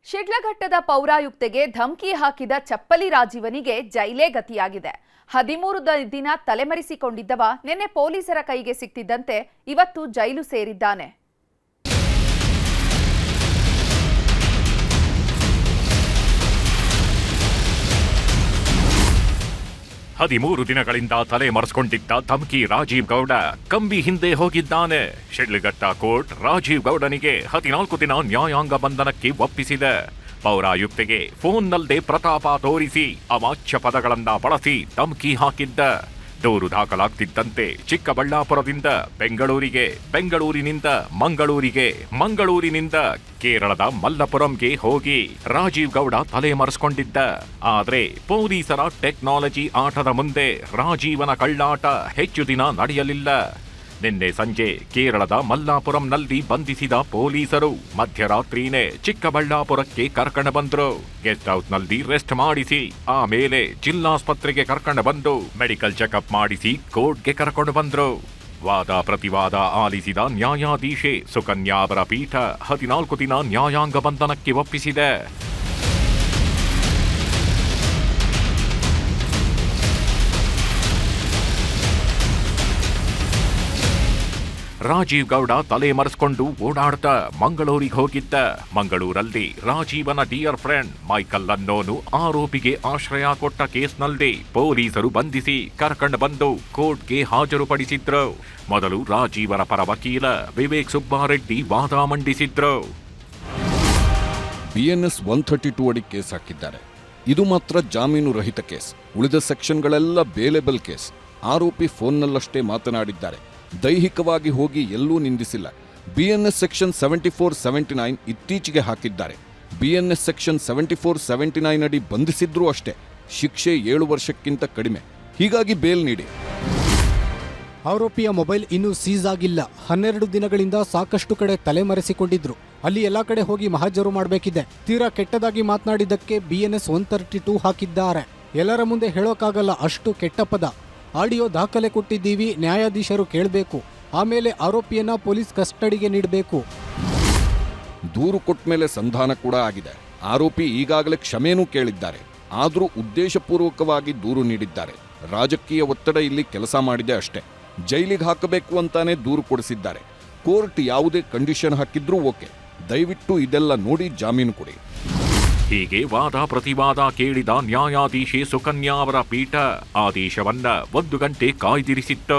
ಶಿಡ್ಲಘಟ್ಟದ ಪೌರಾಯುಕ್ತೆಗೆ ಧಮಕಿ ಹಾಕಿದ ಚಪ್ಪಲಿ ರಾಜೀವನಿಗೆ ಜೈಲೇ ಗತಿಯಾಗಿದೆ. 13 ದಿನ ತಲೆಮರೆಸಿಕೊಂಡಿದ್ದವ ನಿನ್ನೆ ಪೊಲೀಸರ ಕೈಗೆ ಸಿಕ್ತಿದ್ದಂತೆ ಇವತ್ತು ಜೈಲು ಸೇರಿದ್ದಾನೆ. ಹದಿಮೂರು ದಿನಗಳಿಂದ ತಲೆ ಮರೆಸಿಕೊಂಡಿದ್ದ ಧಮಕಿ ರಾಜೀವ್ ಗೌಡ ಕಂಬಿ ಹಿಂದೆ ಹೋಗಿದ್ದಾನೆ. ಶಿಡ್ಲಘಟ್ಟ ಕೋರ್ಟ್ ರಾಜೀವ್ ಗೌಡನಿಗೆ 14 ದಿನ ನ್ಯಾಯಾಂಗ ಬಂಧನಕ್ಕೆ ಒಪ್ಪಿಸಿದೆ. ಪೌರಾಯುಕ್ತೆಗೆ ಫೋನ್ನಲ್ಲದೆ ಪ್ರತಾಪ ತೋರಿಸಿ ಅವಾಚ್ಯ ಪದಗಳನ್ನ ಬಳಸಿ ಧಮಕಿ ಹಾಕಿದ್ದ. ದೂರು ದಾಖಲಾಗ್ತಿದ್ದಂತೆ ಚಿಕ್ಕಬಳ್ಳಾಪುರದಿಂದ ಬೆಂಗಳೂರಿಗೆ, ಬೆಂಗಳೂರಿನಿಂದ ಮಂಗಳೂರಿಗೆ, ಮಂಗಳೂರಿನಿಂದ ಕೇರಳದ ಮಲ್ಲಪುರಂಗೆ ಹೋಗಿ ರಾಜೀವ್ ಗೌಡ ತಲೆ ಮರೆಸಿಕೊಂಡಿದ್ದ. ಆದ್ರೆ ಪೊಲೀಸರ ಟೆಕ್ನಾಲಜಿ ಆಟದ ಮುಂದೆ ರಾಜೀವನ ಕಳ್ಳಾಟ ಹೆಚ್ಚು ದಿನ ನಡೆಯಲಿಲ್ಲ. ನಿನ್ನೆ ಸಂಜೆ ಕೇರಳದ ಮಲ್ಲಾಪುರಂನಲ್ಲಿ ಬಂಧಿಸಿದ ಪೊಲೀಸರು ಮಧ್ಯರಾತ್ರಿನೇ ಚಿಕ್ಕಬಳ್ಳಾಪುರಕ್ಕೆ ಕರ್ಕೊಂಡು ಬಂದ್ರು. ಗೆಸ್ಟ್ ಹೌಸ್ನಲ್ಲಿ ರೆಸ್ಟ್ ಮಾಡಿಸಿ ಆಮೇಲೆ ಜಿಲ್ಲಾಸ್ಪತ್ರೆಗೆ ಕರ್ಕೊಂಡು ಬಂದು ಮೆಡಿಕಲ್ ಚೆಕಪ್ ಮಾಡಿಸಿ ಕೋರ್ಟ್ಗೆ ಕರ್ಕೊಂಡು ಬಂದ್ರು. ವಾದ ಪ್ರತಿವಾದ ಆಲಿಸಿದ ನ್ಯಾಯಾಧೀಶೆ ಸುಕನ್ಯಾ ಅವರ ಪೀಠ 14 ದಿನ ನ್ಯಾಯಾಂಗ ಬಂಧನಕ್ಕೆ ಒಪ್ಪಿಸಿದೆ. ರಾಜೀವ್ ಗೌಡ ತಲೆ ಮರೆಸಿಕೊಂಡು ಓಡಾಡ್ತಾ ಮಂಗಳೂರಿಗೆ ಹೋಗಿದ್ದ. ಮಂಗಳೂರಲ್ಲಿ ರಾಜೀವನ ಡಿಯರ್ ಫ್ರೆಂಡ್ ಮೈಕಲ್ ಅನ್ನೋನು ಆರೋಪಿಗೆ ಆಶ್ರಯ ಕೊಟ್ಟ ಕೇಸ್ನಲ್ಲಿ ಪೊಲೀಸರು ಬಂಧಿಸಿ ಕರ್ಕೊಂಡು ಬಂದು ಕೋರ್ಟ್ಗೆ ಹಾಜರುಪಡಿಸಿದ್ರು. ಮೊದಲು ರಾಜೀವನ ಪರ ವಕೀಲ ವಿವೇಕ್ ಸುಬ್ಬಾರೆಡ್ಡಿ ವಾದ ಮಂಡಿಸಿದ್ರು. BNS 132 ಅಡಿ ಕೇಸ್ ಹಾಕಿದ್ದಾರೆ. ಇದು ಮಾತ್ರ ಜಾಮೀನು ರಹಿತ ಕೇಸ್. ಉಳಿದ ಸೆಕ್ಷನ್ಗಳೆಲ್ಲ ಬೇಲೆಬಲ್ ಕೇಸ್. ಆರೋಪಿ ಫೋನ್ನಲ್ಲಷ್ಟೇ ಮಾತನಾಡಿದ್ದಾರೆ. ದೈಹಿಕವಾಗಿ ಹೋಗಿ ಎಲ್ಲೂ ನಿಂದಿಸಿಲ್ಲ. BNS ಸೆಕ್ಷನ್ 74-79 ಇತ್ತೀಚೆಗೆ ಹಾಕಿದ್ದಾರೆ. BNS ಸೆಕ್ಷನ್ 74-79 ಅಡಿ ಬಂಧಿಸಿದ್ರೂ ಅಷ್ಟೇ ಶಿಕ್ಷೆ 7 ವರ್ಷಕ್ಕಿಂತ ಕಡಿಮೆ. ಹೀಗಾಗಿ ಬೇಲ್ ನೀಡಿ. ಆರೋಪಿಯ ಮೊಬೈಲ್ ಇನ್ನೂ ಸೀಸ್ ಆಗಿಲ್ಲ. 12 ದಿನಗಳಿಂದ ಸಾಕಷ್ಟು ಕಡೆ ತಲೆಮರೆಸಿಕೊಂಡಿದ್ರು. ಅಲ್ಲಿ ಎಲ್ಲಾ ಕಡೆ ಹೋಗಿ ಮಹಾಜರು ಮಾಡಬೇಕಿದೆ. ತೀರಾ ಕೆಟ್ಟದಾಗಿ ಮಾತನಾಡಿದ್ದಕ್ಕೆ BNS 132 ಹಾಕಿದ್ದಾರೆ. ಎಲ್ಲರ ಮುಂದೆ ಹೇಳೋಕ್ಕಾಗಲ್ಲ, ಅಷ್ಟು ಕೆಟ್ಟ ಪದ. ಆಡಿಯೋ ದಾಖಲೆ ಕೊಟ್ಟಿದ್ದೀವಿ, ನ್ಯಾಯಾಧೀಶರು ಕೇಳಬೇಕು. ಆಮೇಲೆ ಆರೋಪಿಯನ್ನ ಪೊಲೀಸ್ ಕಸ್ಟಡಿಗೆ ನೀಡಬೇಕು. ದೂರು ಕೊಟ್ಟ ಮೇಲೆ ಸಂಧಾನ ಕೂಡ ಆಗಿದೆ. ಆರೋಪಿ ಈಗಾಗಲೇ ಕ್ಷಮೆನೂ ಕೇಳಿದ್ದಾರೆ. ಆದರೂ ಉದ್ದೇಶಪೂರ್ವಕವಾಗಿ ದೂರು ನೀಡಿದ್ದಾರೆ. ರಾಜಕೀಯ ಒತ್ತಡ ಇಲ್ಲಿ ಕೆಲಸ ಮಾಡಿದೆ ಅಷ್ಟೇ. ಜೈಲಿಗೆ ಹಾಕಬೇಕು ಅಂತಾನೆ ದೂರು ಕೊಡಿಸಿದ್ದಾರೆ. ಕೋರ್ಟ್ ಯಾವುದೇ ಕಂಡೀಷನ್ ಹಾಕಿದ್ರೂ ಓಕೆ, ದಯವಿಟ್ಟು ಇದೆಲ್ಲ ನೋಡಿ ಜಾಮೀನು ಕೊಡಿ. ಹೀಗೆ ವಾದ ಪ್ರತಿವಾದ ಕೇಳಿದ ನ್ಯಾಯಾಧೀಶೆ ಸುಕನ್ಯಾ ಅವರ ಪೀಠ ಆದೇಶವನ್ನ 1 ಗಂಟೆ ಕಾಯ್ದಿರಿಸಿತ್ತು.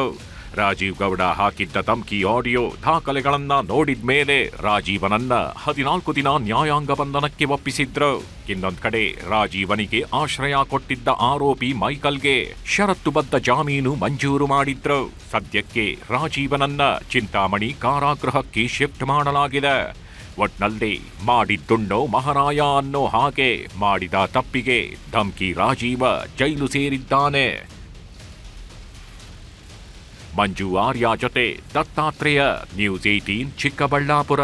ರಾಜೀವ್ ಗೌಡ ಹಾಕಿದ್ದ ಧಮಕಿ ಆಡಿಯೋ ದಾಖಲೆಗಳನ್ನ ನೋಡಿದ ಮೇಲೆ ರಾಜೀವನನ್ನ 14 ದಿನ ನ್ಯಾಯಾಂಗ ಬಂಧನಕ್ಕೆ ಒಪ್ಪಿಸಿದ್ರು. ಇನ್ನೊಂದ್ ಕಡೆ ರಾಜೀವನಿಗೆ ಆಶ್ರಯ ಕೊಟ್ಟಿದ್ದ ಆರೋಪಿ ಮೈಕಲ್ಗೆ ಷರತ್ತುಬದ್ಧ ಜಾಮೀನು ಮಂಜೂರು ಮಾಡಿದ್ರು. ಸದ್ಯಕ್ಕೆ ರಾಜೀವನನ್ನ ಚಿಂತಾಮಣಿ ಕಾರಾಗೃಹಕ್ಕೆ ಶಿಫ್ಟ್ ಮಾಡಲಾಗಿದೆ. ಒಟ್ನಲ್ಲಿ ಮಾಡಿದ್ದುಣ್ಣೋ ಮಹಾರಾಯ ಅನ್ನೋ ಹಾಗೆ ಮಾಡಿದ ತಪ್ಪಿಗೆ ಧಮಕಿ ರಾಜೀವ ಜೈಲು ಸೇರಿದ್ದಾನೆ. ಮಂಜು ಆರ್ಯ ಜೊತೆ ದತ್ತಾತ್ರೇಯ, ನ್ಯೂಸ್ 18 ಚಿಕ್ಕಬಳ್ಳಾಪುರ.